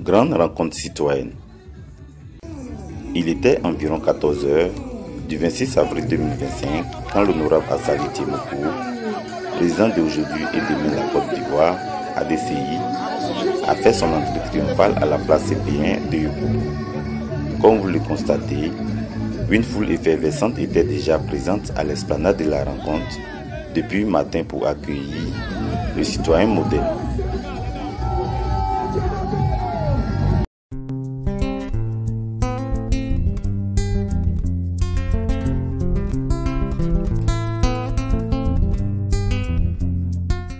Grande rencontre citoyenne. Il était environ 14 h du 26 avril 2025 quand l'honorable Assali Timokou, président d'aujourd'hui et demain la Côte d'Ivoire, ADCI, a fait son entrée triomphale à la place CP1 de Yopougon. Comme vous le constatez, une foule effervescente était déjà présente à l'esplanade de la rencontre depuis matin pour accueillir le citoyen modèle.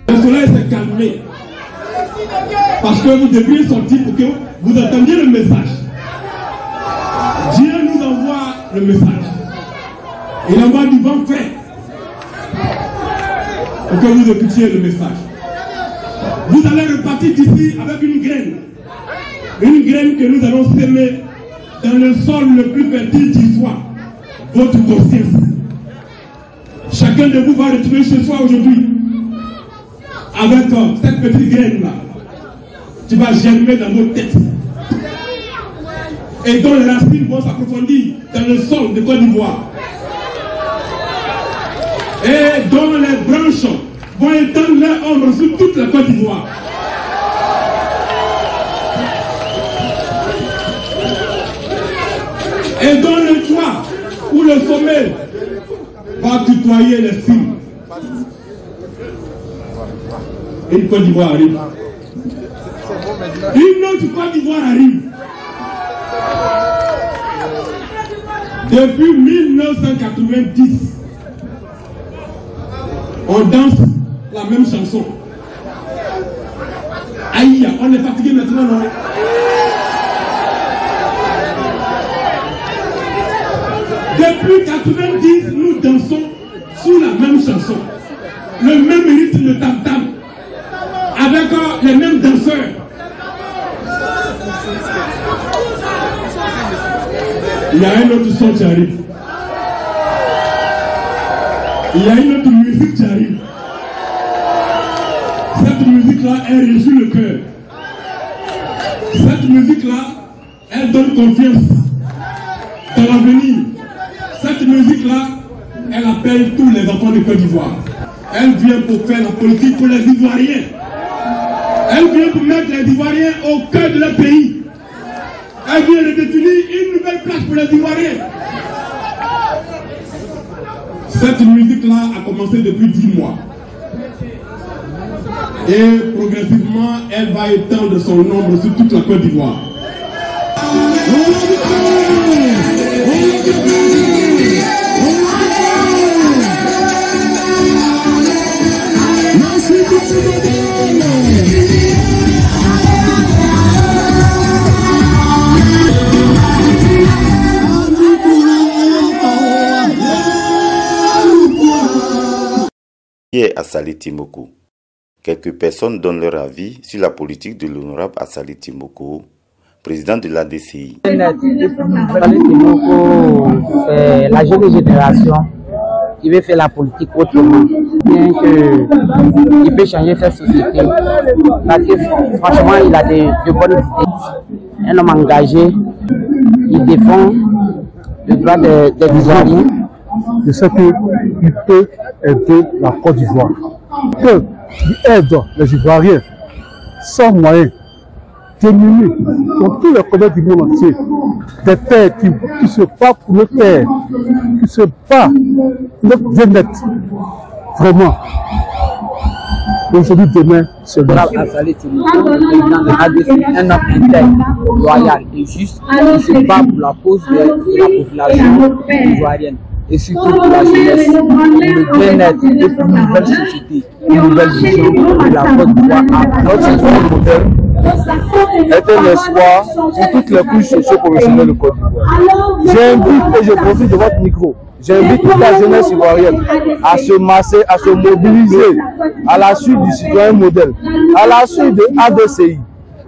Le soleil s'est calmé parce que vous deviez sortir pour que vous entendiez le message. Dieu nous envoie le message. Il envoie du vent frais pour que vous écoutiez le message. Vous allez repartir d'ici avec une graine. Une graine que nous allons s'aimer dans le sol le plus fertile qui soit, votre conscience. Chacun de vous va retrouver chez soi aujourd'hui avec cette petite graine-là. Tu vas germer dans nos têtes. Et dont les racines vont s'approfondir dans le sol de Côte d'Ivoire. Et dont les branches vont étendre leur ombre sur toute la Côte d'Ivoire. Et dont le toit ou le sommet va tutoyer les cimes. Une Côte d'Ivoire arrive. Une autre Côte d'Ivoire arrive. Depuis 1990, on danse la même chanson. Aïe, on est fatigué maintenant, non? Depuis 90, nous dansons sous la même chanson. Le même rythme de tam-tam. Avec les mêmes danseurs. Il y a un autre son qui arrive. Il y a une autre musique qui arrive. Cette musique-là, elle réjouit le cœur. Cette musique-là, elle donne confiance dans l'avenir. Cette musique-là, elle appelle tous les enfants de Côte d'Ivoire. Elle vient pour faire la politique pour les Ivoiriens. Elle vient pour mettre les Ivoiriens au cœur de leur pays. Elle vient de définir une nouvelle place pour les Ivoiriens. Cette musique-là a commencé depuis 10 mois. Et progressivement, elle va étendre son ombre sur toute la Côte d'Ivoire. Assali Timokou. Quelques personnes donnent leur avis sur la politique de l'honorable Assali Timokou, président de l'ADCI. Assali Timokou, c'est la jeune génération qui veut faire la politique autrement, bien qu'il peut changer cette société. Parce que franchement, il a de bonnes idées. Un homme engagé, il défend le droit des Ivoiriens. Je sais qu'il peut aider la Côte d'Ivoire. Il aide les Ivoiriens sans moyens, démunis, dans tous les commerces du monde entier. Des pères qui se battent pour nos terres, qui se battent pour notre bien-être. Vraiment. Aujourd'hui, demain, c'est le Assali Timokou, le président de l'ADCI, un homme intègre, loyal et juste, qui se bat pour la cause de la population ivoirienne. Et surtout pour la jeunesse, pour le bien-être et pour une nouvelle société, une nouvelle vision de la Côte d'Ivoire. Notre système modèle est un espoir pour toutes les couches socio-professionnelles de Côte d'Ivoire. J'invite, et je profite de votre micro, j'invite toute la jeunesse ivoirienne à se masser, à se mobiliser à la suite du citoyen modèle, à la suite de ADCI.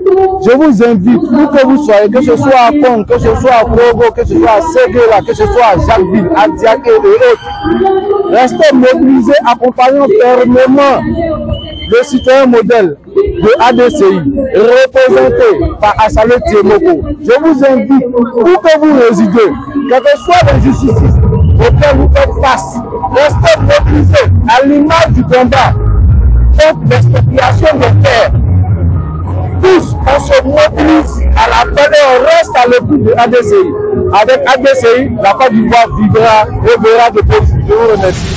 Je vous invite, où que vous soyez, que ce soit à Kong, que ce soit à Kogo, que ce soit à Séguéla, que ce soit à Jacquesville, à Diaké et autres, restez mobilisés, accompagnant fermement le citoyen modèle de ADCI, représenté par Assalé Tiemoko, je vous invite, où que vous résidez, quelle que soit l'injustice auquel vous faites face, restez mobilisés à l'image du combat contre l'expropriation des terres. Tous, on se mobilise à la fin et on reste à l'écoute de ADCI. Avec ADCI, la Côte d'Ivoire vivra et verra de positif. Je vous remercie.